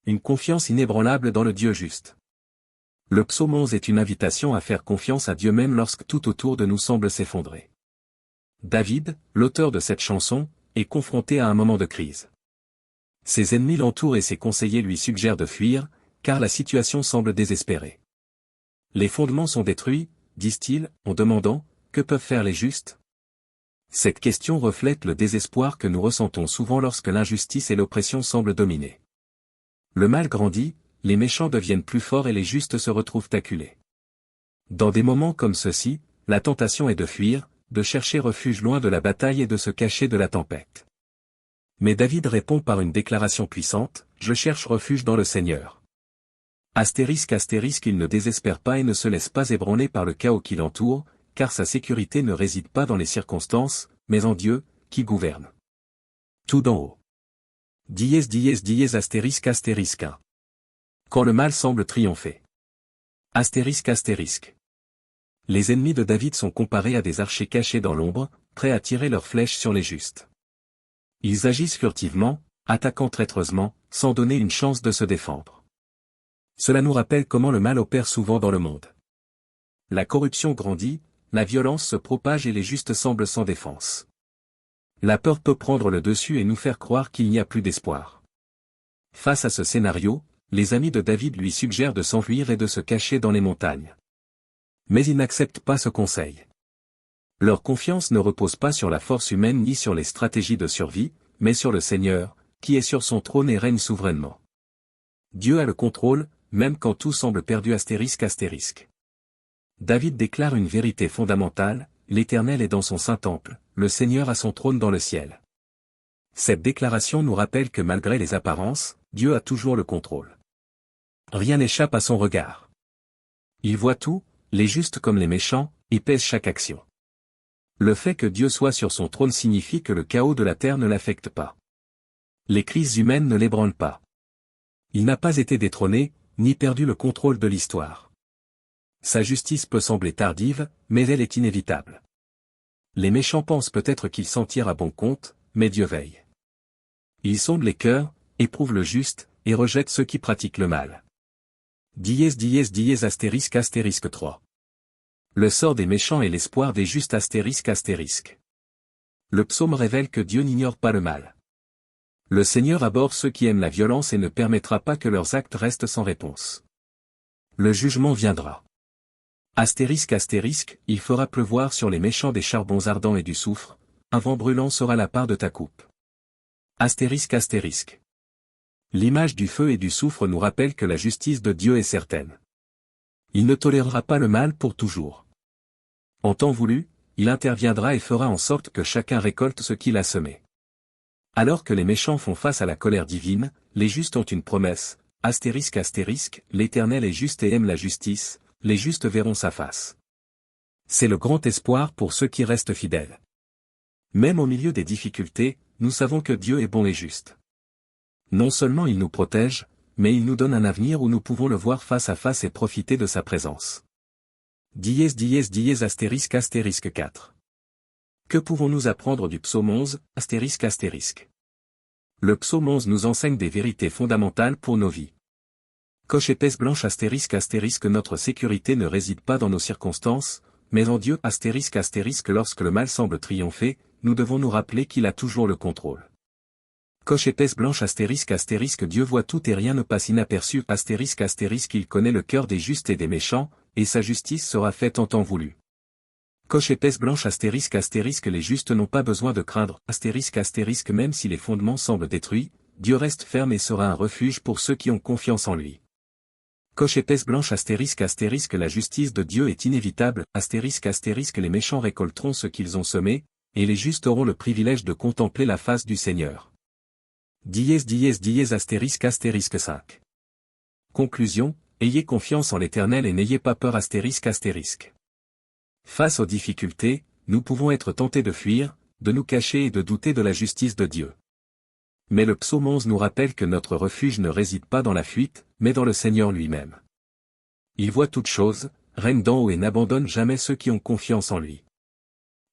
Une confiance inébranlable dans le Dieu juste. Le psaume 11 est une invitation à faire confiance à Dieu même lorsque tout autour de nous semble s'effondrer. David, l'auteur de cette chanson, est confronté à un moment de crise. Ses ennemis l'entourent et ses conseillers lui suggèrent de fuir, car la situation semble désespérée. Les fondements sont détruits, disent-ils, en demandant, que peuvent faire les justes? Cette question reflète le désespoir que nous ressentons souvent lorsque l'injustice et l'oppression semblent dominer. Le mal grandit, les méchants deviennent plus forts et les justes se retrouvent acculés. Dans des moments comme ceux-ci, la tentation est de fuir, de chercher refuge loin de la bataille et de se cacher de la tempête. Mais David répond par une déclaration puissante, « Je cherche refuge dans le Seigneur. » Astérisque astérisque, il ne désespère pas et ne se laisse pas ébranler par le chaos qui l'entoure, car sa sécurité ne réside pas dans les circonstances, mais en Dieu, qui gouverne. Tout d'en haut. Dièse dièse dièse astérisque astérisque 1. Quand le mal semble triompher. Astérisque astérisque. Les ennemis de David sont comparés à des archers cachés dans l'ombre, prêts à tirer leurs flèches sur les justes. Ils agissent furtivement, attaquant traîtreusement, sans donner une chance de se défendre. Cela nous rappelle comment le mal opère souvent dans le monde. La corruption grandit, la violence se propage et les justes semblent sans défense. La peur peut prendre le dessus et nous faire croire qu'il n'y a plus d'espoir. Face à ce scénario, les amis de David lui suggèrent de s'enfuir et de se cacher dans les montagnes. Mais il n'accepte pas ce conseil. Leur confiance ne repose pas sur la force humaine ni sur les stratégies de survie, mais sur le Seigneur, qui est sur son trône et règne souverainement. Dieu a le contrôle, même quand tout semble perdu astérisque astérisque. David déclare une vérité fondamentale, l'Éternel est dans son saint temple, le Seigneur a son trône dans le ciel. Cette déclaration nous rappelle que malgré les apparences, Dieu a toujours le contrôle. Rien n'échappe à son regard. Il voit tout, les justes comme les méchants, et pèse chaque action. Le fait que Dieu soit sur son trône signifie que le chaos de la terre ne l'affecte pas. Les crises humaines ne l'ébranlent pas. Il n'a pas été détrôné, ni perdu le contrôle de l'histoire. Sa justice peut sembler tardive, mais elle est inévitable. Les méchants pensent peut-être qu'ils s'en tirent à bon compte, mais Dieu veille. Il sonde les cœurs, éprouve le juste, et rejette ceux qui pratiquent le mal. Dièse dièse dièse astérisque astérisque 3. Le sort des méchants et l'espoir des justes astérisque astérisque. Le psaume révèle que Dieu n'ignore pas le mal. Le Seigneur abhorre ceux qui aiment la violence et ne permettra pas que leurs actes restent sans réponse. Le jugement viendra. Astérisque astérisque, il fera pleuvoir sur les méchants des charbons ardents et du soufre, un vent brûlant sera la part de ta coupe. Astérisque astérisque. L'image du feu et du soufre nous rappelle que la justice de Dieu est certaine. Il ne tolérera pas le mal pour toujours. En temps voulu, il interviendra et fera en sorte que chacun récolte ce qu'il a semé. Alors que les méchants font face à la colère divine, les justes ont une promesse, astérisque astérisque, l'Éternel est juste et aime la justice, les justes verront sa face. C'est le grand espoir pour ceux qui restent fidèles. Même au milieu des difficultés, nous savons que Dieu est bon et juste. Non seulement il nous protège, mais il nous donne un avenir où nous pouvons le voir face à face et profiter de sa présence. Dièse dièse dièse astérisque astérisque 4. Que pouvons-nous apprendre du psaume 11, astérisque astérisque? Le psaume 11 nous enseigne des vérités fondamentales pour nos vies. Coche épaisse blanche astérisque astérisque notre sécurité ne réside pas dans nos circonstances, mais en Dieu astérisque astérisque lorsque le mal semble triompher, nous devons nous rappeler qu'il a toujours le contrôle. Coche épaisse blanche astérisque Dieu voit tout et rien ne passe inaperçu astérisque il connaît le cœur des justes et des méchants, et sa justice sera faite en temps voulu. Coche épaisse blanche astérisque les justes n'ont pas besoin de craindre astérisque même si les fondements semblent détruits, Dieu reste ferme et sera un refuge pour ceux qui ont confiance en lui. Coche épaisse blanche astérisque la justice de Dieu est inévitable astérisque les méchants récolteront ce qu'ils ont semé, et les justes auront le privilège de contempler la face du Seigneur. Dièse dièse dièse astérisque 5. Conclusion, ayez confiance en l'Éternel et n'ayez pas peur astérisque. Face aux difficultés, nous pouvons être tentés de fuir, de nous cacher et de douter de la justice de Dieu. Mais le psaume 11 nous rappelle que notre refuge ne réside pas dans la fuite, mais dans le Seigneur lui-même. Il voit toutes choses, règne d'en haut et n'abandonne jamais ceux qui ont confiance en lui.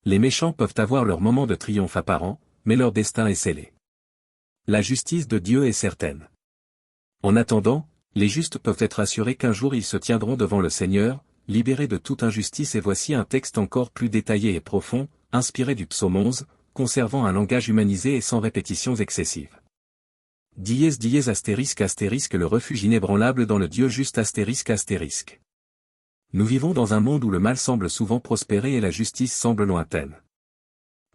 Les méchants peuvent avoir leur moment de triomphe apparent, mais leur destin est scellé. La justice de Dieu est certaine. En attendant, les justes peuvent être assurés qu'un jour ils se tiendront devant le Seigneur, libérés de toute injustice. Et voici un texte encore plus détaillé et profond, inspiré du psaume 11, conservant un langage humanisé et sans répétitions excessives. **** le refuge inébranlable dans le Dieu juste ****. Nous vivons dans un monde où le mal semble souvent prospérer et la justice semble lointaine.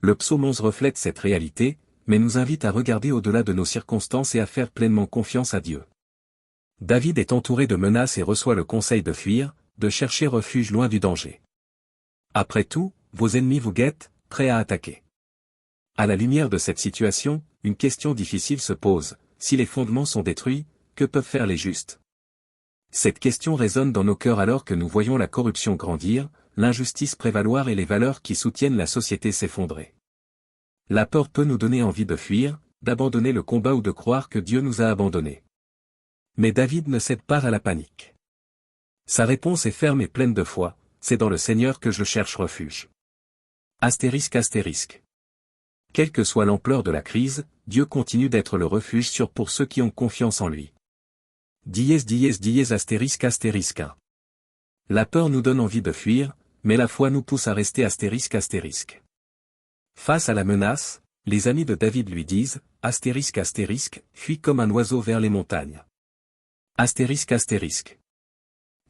Le psaume 11 reflète cette réalité, mais nous invite à regarder au-delà de nos circonstances et à faire pleinement confiance à Dieu. David est entouré de menaces et reçoit le conseil de fuir, de chercher refuge loin du danger. Après tout, vos ennemis vous guettent, prêts à attaquer. À la lumière de cette situation, une question difficile se pose: si les fondements sont détruits, que peuvent faire les justes? Cette question résonne dans nos cœurs alors que nous voyons la corruption grandir, l'injustice prévaloir et les valeurs qui soutiennent la société s'effondrer. La peur peut nous donner envie de fuir, d'abandonner le combat ou de croire que Dieu nous a abandonnés. Mais David ne cède pas à la panique. Sa réponse est ferme et pleine de foi: c'est dans le Seigneur que je cherche refuge. ***. Quelle que soit l'ampleur de la crise, Dieu continue d'être le refuge sûr pour ceux qui ont confiance en lui. ****. La peur nous donne envie de fuir, mais la foi nous pousse à rester ****. Face à la menace, les amis de David lui disent: ****, fuis comme un oiseau vers les montagnes. ****.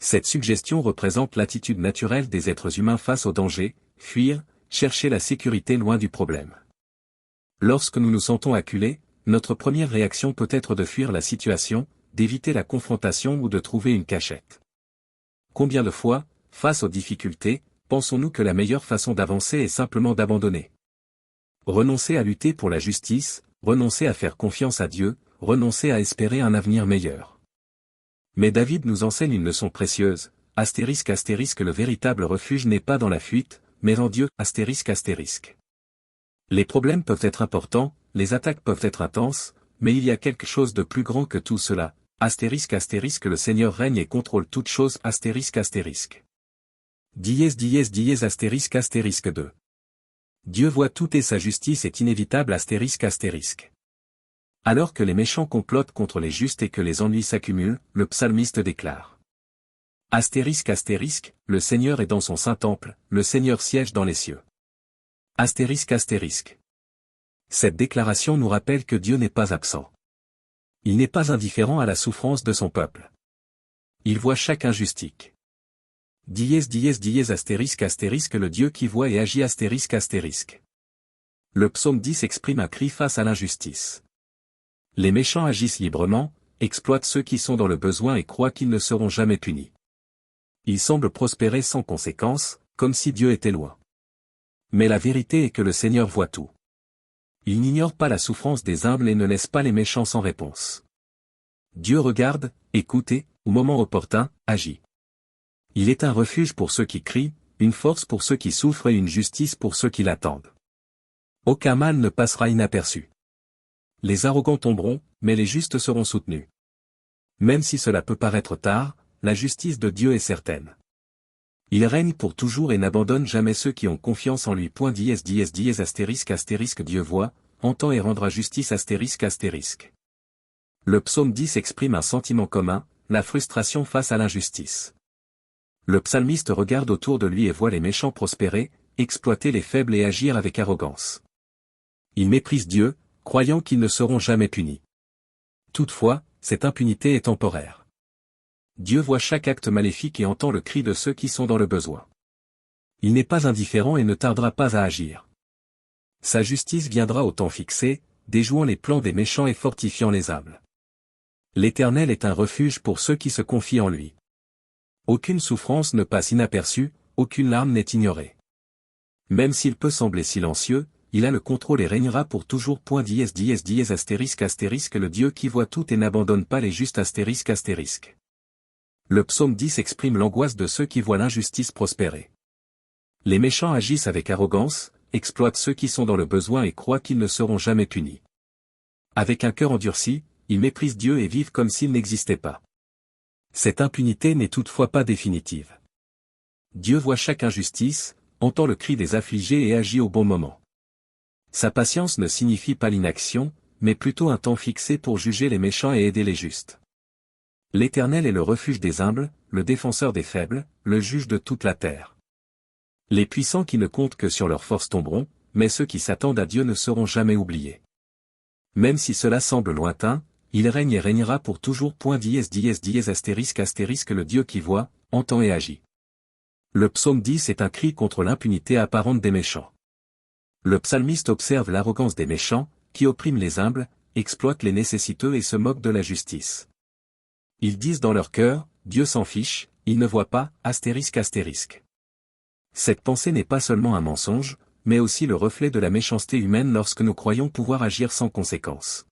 Cette suggestion représente l'attitude naturelle des êtres humains face au danger: fuir, chercher la sécurité loin du problème. Lorsque nous nous sentons acculés, notre première réaction peut être de fuir la situation, d'éviter la confrontation ou de trouver une cachette. Combien de fois, face aux difficultés, pensons-nous que la meilleure façon d'avancer est simplement d'abandonner? Renoncer à lutter pour la justice, renoncer à faire confiance à Dieu, renoncer à espérer un avenir meilleur. Mais David nous enseigne une leçon précieuse: ****, le véritable refuge n'est pas dans la fuite, mais en Dieu, ****. Les problèmes peuvent être importants, les attaques peuvent être intenses, mais il y a quelque chose de plus grand que tout cela. ****, le Seigneur règne et contrôle toutes choses. ****2. Dieu voit tout et sa justice est inévitable. Alors que les méchants complotent contre les justes et que les ennuis s'accumulent, le psalmiste déclare: le Seigneur est dans son saint temple, le Seigneur siège dans les cieux. Cette déclaration nous rappelle que Dieu n'est pas absent. Il n'est pas indifférent à la souffrance de son peuple. Il voit chaque injustice. Le Dieu qui voit et agit Le psaume 10 exprime un cri face à l'injustice. Les méchants agissent librement, exploitent ceux qui sont dans le besoin et croient qu'ils ne seront jamais punis. Ils semblent prospérer sans conséquence, comme si Dieu était loin. Mais la vérité est que le Seigneur voit tout. Il n'ignore pas la souffrance des humbles et ne laisse pas les méchants sans réponse. Dieu regarde, écoute et, au moment opportun, agit. Il est un refuge pour ceux qui crient, une force pour ceux qui souffrent et une justice pour ceux qui l'attendent. Aucun mal ne passera inaperçu. Les arrogants tomberont, mais les justes seront soutenus. Même si cela peut paraître tard, la justice de Dieu est certaine. Il règne pour toujours et n'abandonne jamais ceux qui ont confiance en lui. Dieu voit, entend et rendra justice Le psaume 10 exprime un sentiment commun, la frustration face à l'injustice. Le psalmiste regarde autour de lui et voit les méchants prospérer, exploiter les faibles et agir avec arrogance. Il méprise Dieu, croyant qu'ils ne seront jamais punis. Toutefois, cette impunité est temporaire. Dieu voit chaque acte maléfique et entend le cri de ceux qui sont dans le besoin. Il n'est pas indifférent et ne tardera pas à agir. Sa justice viendra au temps fixé, déjouant les plans des méchants et fortifiant les humbles. L'Éternel est un refuge pour ceux qui se confient en lui. Aucune souffrance ne passe inaperçue, aucune larme n'est ignorée. Même s'il peut sembler silencieux, il a le contrôle et régnera pour toujours. Le Dieu qui voit tout et n'abandonne pas les justes. Le psaume 10 exprime l'angoisse de ceux qui voient l'injustice prospérer. Les méchants agissent avec arrogance, exploitent ceux qui sont dans le besoin et croient qu'ils ne seront jamais punis. Avec un cœur endurci, ils méprisent Dieu et vivent comme s'il n'existait pas. Cette impunité n'est toutefois pas définitive. Dieu voit chaque injustice, entend le cri des affligés et agit au bon moment. Sa patience ne signifie pas l'inaction, mais plutôt un temps fixé pour juger les méchants et aider les justes. L'Éternel est le refuge des humbles, le défenseur des faibles, le juge de toute la terre. Les puissants qui ne comptent que sur leur force tomberont, mais ceux qui s'attendent à Dieu ne seront jamais oubliés. Même si cela semble lointain, il règne et régnera pour toujours. ***** Le Dieu qui voit, entend et agit. Le psaume 10 est un cri contre l'impunité apparente des méchants. Le psalmiste observe l'arrogance des méchants, qui oppriment les humbles, exploitent les nécessiteux et se moquent de la justice. Ils disent dans leur cœur, Dieu s'en fiche, il ne voit pas, ****. Cette pensée n'est pas seulement un mensonge, mais aussi le reflet de la méchanceté humaine lorsque nous croyons pouvoir agir sans conséquence.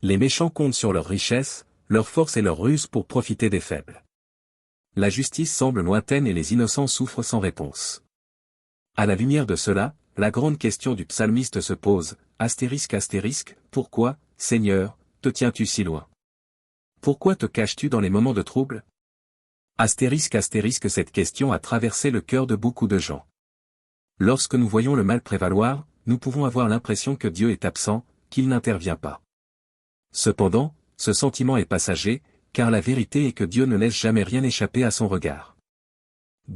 Les méchants comptent sur leur richesse, leur force et leur ruse pour profiter des faibles. La justice semble lointaine et les innocents souffrent sans réponse. À la lumière de cela, la grande question du psalmiste se pose, ****, pourquoi, Seigneur, te tiens-tu si loin? Pourquoi te caches-tu dans les moments de trouble? Cette question a traversé le cœur de beaucoup de gens. Lorsque nous voyons le mal prévaloir, nous pouvons avoir l'impression que Dieu est absent, qu'il n'intervient pas. Cependant, ce sentiment est passager, car la vérité est que Dieu ne laisse jamais rien échapper à son regard. *****.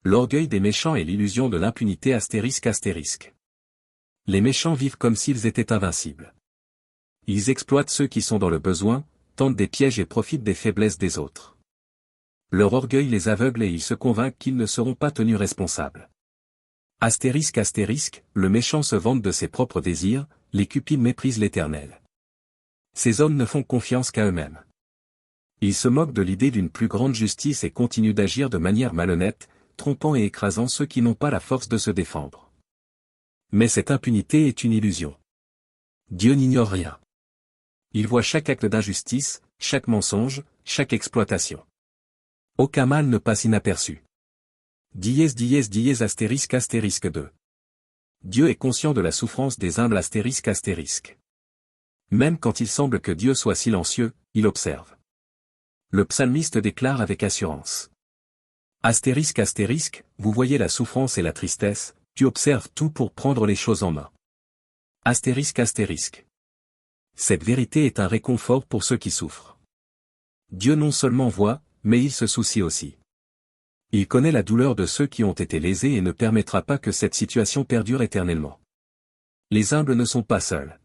L'orgueil des méchants et l'illusion de l'impunité ****. Les méchants vivent comme s'ils étaient invincibles. Ils exploitent ceux qui sont dans le besoin, tentent des pièges et profitent des faiblesses des autres. Leur orgueil les aveugle et ils se convainquent qu'ils ne seront pas tenus responsables. Le méchant se vante de ses propres désirs, les cupides méprisent l'Éternel. Ces hommes ne font confiance qu'à eux-mêmes. Ils se moquent de l'idée d'une plus grande justice et continuent d'agir de manière malhonnête, trompant et écrasant ceux qui n'ont pas la force de se défendre. Mais cette impunité est une illusion. Dieu n'ignore rien. Il voit chaque acte d'injustice, chaque mensonge, chaque exploitation. Aucun mal ne passe inaperçu. *****. Dieu est conscient de la souffrance des humbles *****. Même quand il semble que Dieu soit silencieux, il observe. Le psalmiste déclare avec assurance. ****, vous voyez la souffrance et la tristesse, tu observes tout pour prendre les choses en main. ****. Cette vérité est un réconfort pour ceux qui souffrent. Dieu non seulement voit, mais il se soucie aussi. Il connaît la douleur de ceux qui ont été lésés et ne permettra pas que cette situation perdure éternellement. Les humbles ne sont pas seuls.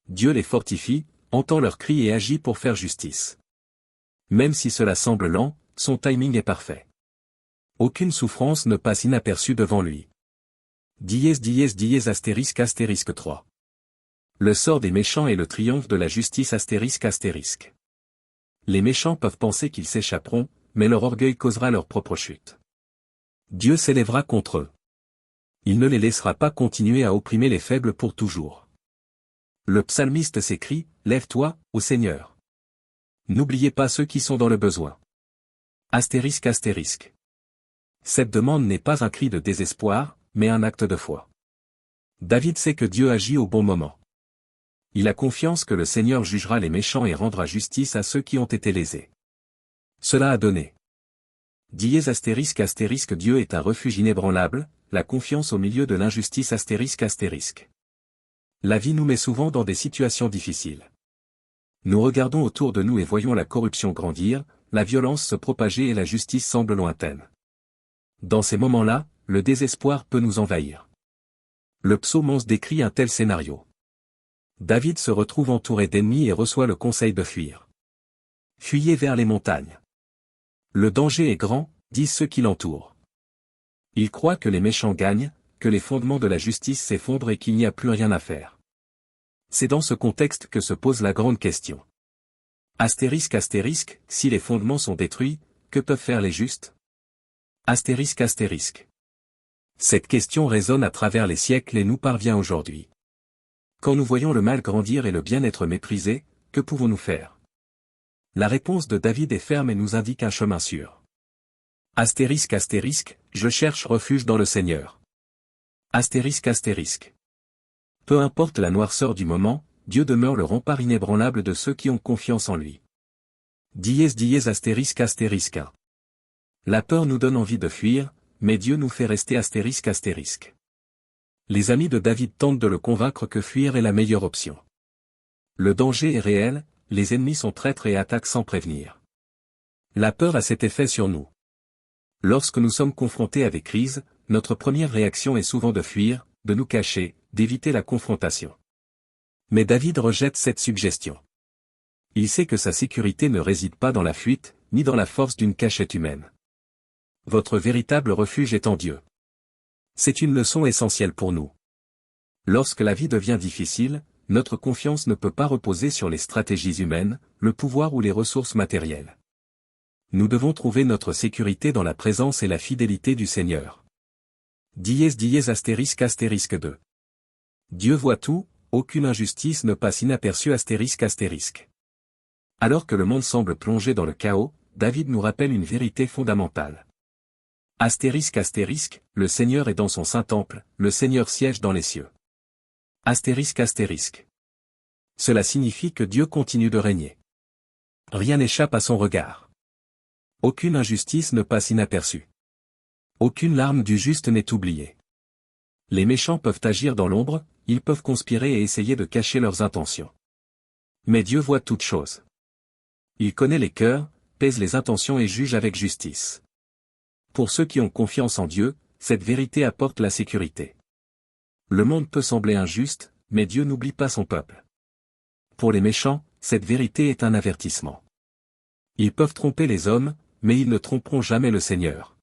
Dieu les fortifie, entend leurs cris et agit pour faire justice. Même si cela semble lent, son timing est parfait. Aucune souffrance ne passe inaperçue devant lui. ****3. Le sort des méchants est le triomphe de la justice ****. Les méchants peuvent penser qu'ils s'échapperont, mais leur orgueil causera leur propre chute. Dieu s'élèvera contre eux. Il ne les laissera pas continuer à opprimer les faibles pour toujours. Le psalmiste s'écrie, « Lève-toi, ô Seigneur. N'oubliez pas ceux qui sont dans le besoin. ****. Cette demande n'est pas un cri de désespoir, mais un acte de foi. David sait que Dieu agit au bon moment. Il a confiance que le Seigneur jugera les méchants et rendra justice à ceux qui ont été lésés. Cela a donné. Dieu est un refuge inébranlable, la confiance au milieu de l'injustice ****. La vie nous met souvent dans des situations difficiles. Nous regardons autour de nous et voyons la corruption grandir, la violence se propager et la justice semble lointaine. Dans ces moments-là, le désespoir peut nous envahir. Le psaume 11 décrit un tel scénario. David se retrouve entouré d'ennemis et reçoit le conseil de fuir. Fuyez vers les montagnes. Le danger est grand, disent ceux qui l'entourent. Il croit que les méchants gagnent, que les fondements de la justice s'effondrent et qu'il n'y a plus rien à faire. C'est dans ce contexte que se pose la grande question. Si les fondements sont détruits, que peuvent faire les justes? Cette question résonne à travers les siècles et nous parvient aujourd'hui. Quand nous voyons le mal grandir et le bien-être méprisé, que pouvons-nous faire? La réponse de David est ferme et nous indique un chemin sûr. Je cherche refuge dans le Seigneur. Peu importe la noirceur du moment, Dieu demeure le rempart inébranlable de ceux qui ont confiance en lui. La peur nous donne envie de fuir, mais Dieu nous fait rester ****. Les amis de David tentent de le convaincre que fuir est la meilleure option. Le danger est réel, les ennemis sont traîtres et attaquent sans prévenir. La peur a cet effet sur nous. Lorsque nous sommes confrontés à des crises, notre première réaction est souvent de fuir, de nous cacher, d'éviter la confrontation. Mais David rejette cette suggestion. Il sait que sa sécurité ne réside pas dans la fuite, ni dans la force d'une cachette humaine. Votre véritable refuge est en Dieu. C'est une leçon essentielle pour nous. Lorsque la vie devient difficile, notre confiance ne peut pas reposer sur les stratégies humaines, le pouvoir ou les ressources matérielles. Nous devons trouver notre sécurité dans la présence et la fidélité du Seigneur. ********** 2. Dieu voit tout, aucune injustice ne passe inaperçue ********. Alors que le monde semble plongé dans le chaos, David nous rappelle une vérité fondamentale. ******, le Seigneur est dans son saint temple, le Seigneur siège dans les cieux. *****. Cela signifie que Dieu continue de régner. Rien n'échappe à son regard. Aucune injustice ne passe inaperçue. Aucune larme du juste n'est oubliée. Les méchants peuvent agir dans l'ombre, ils peuvent conspirer et essayer de cacher leurs intentions. Mais Dieu voit toutes choses. Il connaît les cœurs, pèse les intentions et juge avec justice. Pour ceux qui ont confiance en Dieu, cette vérité apporte la sécurité. Le monde peut sembler injuste, mais Dieu n'oublie pas son peuple. Pour les méchants, cette vérité est un avertissement. Ils peuvent tromper les hommes, mais ils ne tromperont jamais le Seigneur.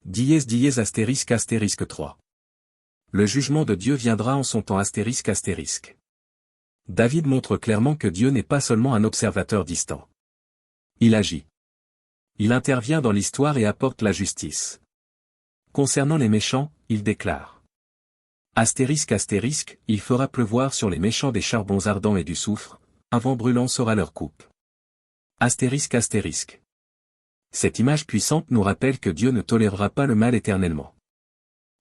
********* 3. Le jugement de Dieu viendra en son temps *******. David montre clairement que Dieu n'est pas seulement un observateur distant. Il agit. Il intervient dans l'histoire et apporte la justice. Concernant les méchants, il déclare. *****, il fera pleuvoir sur les méchants des charbons ardents et du soufre, un vent brûlant sera leur coupe. *****. Cette image puissante nous rappelle que Dieu ne tolérera pas le mal éternellement.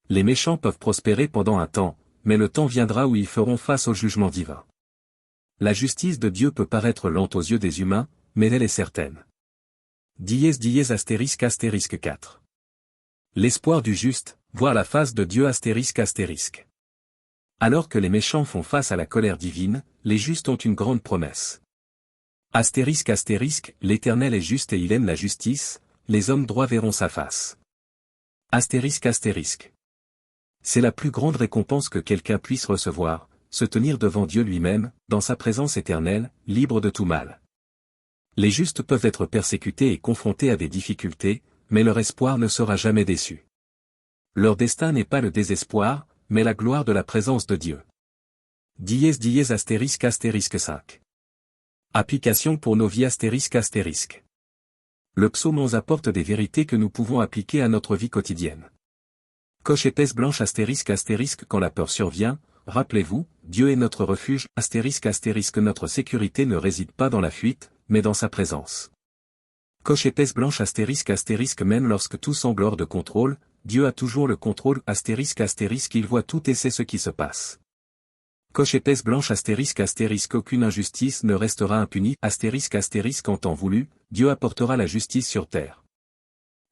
Les méchants peuvent prospérer pendant un temps, mais le temps viendra où ils feront face au jugement divin. La justice de Dieu peut paraître lente aux yeux des humains, mais elle est certaine. ****4. L'espoir du juste, voir la face de Dieu ****. Alors que les méchants font face à la colère divine, les justes ont une grande promesse. L'Éternel est juste et il aime la justice, les hommes droits verront sa face. C'est la plus grande récompense que quelqu'un puisse recevoir, se tenir devant Dieu lui-même, dans sa présence éternelle, libre de tout mal. Les justes peuvent être persécutés et confrontés à des difficultés, mais leur espoir ne sera jamais déçu. Leur destin n'est pas le désespoir, mais la gloire de la présence de Dieu. ****5. Application pour nos vies *****. Le psaume 11 apporte des vérités que nous pouvons appliquer à notre vie quotidienne. Coche épaisse blanche ***** quand la peur survient, rappelez-vous, Dieu est notre refuge ***** notre sécurité ne réside pas dans la fuite, mais dans sa présence. Coche épaisse blanche **** même lorsque tout semble hors de contrôle, Dieu a toujours le contrôle ***** il voit tout et sait ce qui se passe. Coche épaisse blanche **** aucune injustice ne restera impunie **** en temps voulu, Dieu apportera la justice sur terre.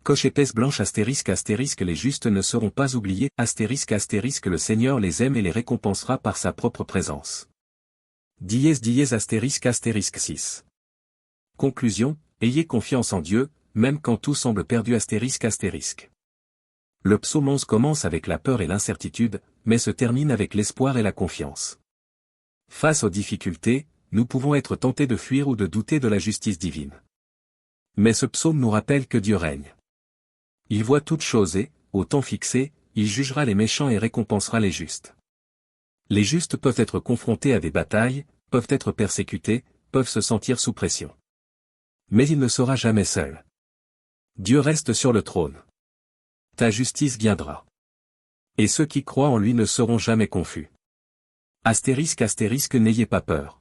Coche épaisse blanche **** les justes ne seront pas oubliés **** le Seigneur les aime et les récompensera par sa propre présence. ****6. Conclusion, ayez confiance en Dieu, même quand tout semble perdu ****. Le psaume 11 commence avec la peur et l'incertitude, mais se termine avec l'espoir et la confiance. Face aux difficultés, nous pouvons être tentés de fuir ou de douter de la justice divine. Mais ce psaume nous rappelle que Dieu règne. Il voit toutes choses et, au temps fixé, il jugera les méchants et récompensera les justes. Les justes peuvent être confrontés à des batailles, peuvent être persécutés, peuvent se sentir sous pression. Mais il ne sera jamais seul. Dieu reste sur le trône. Ta justice viendra. Et ceux qui croient en lui ne seront jamais confus. ****, n'ayez pas peur.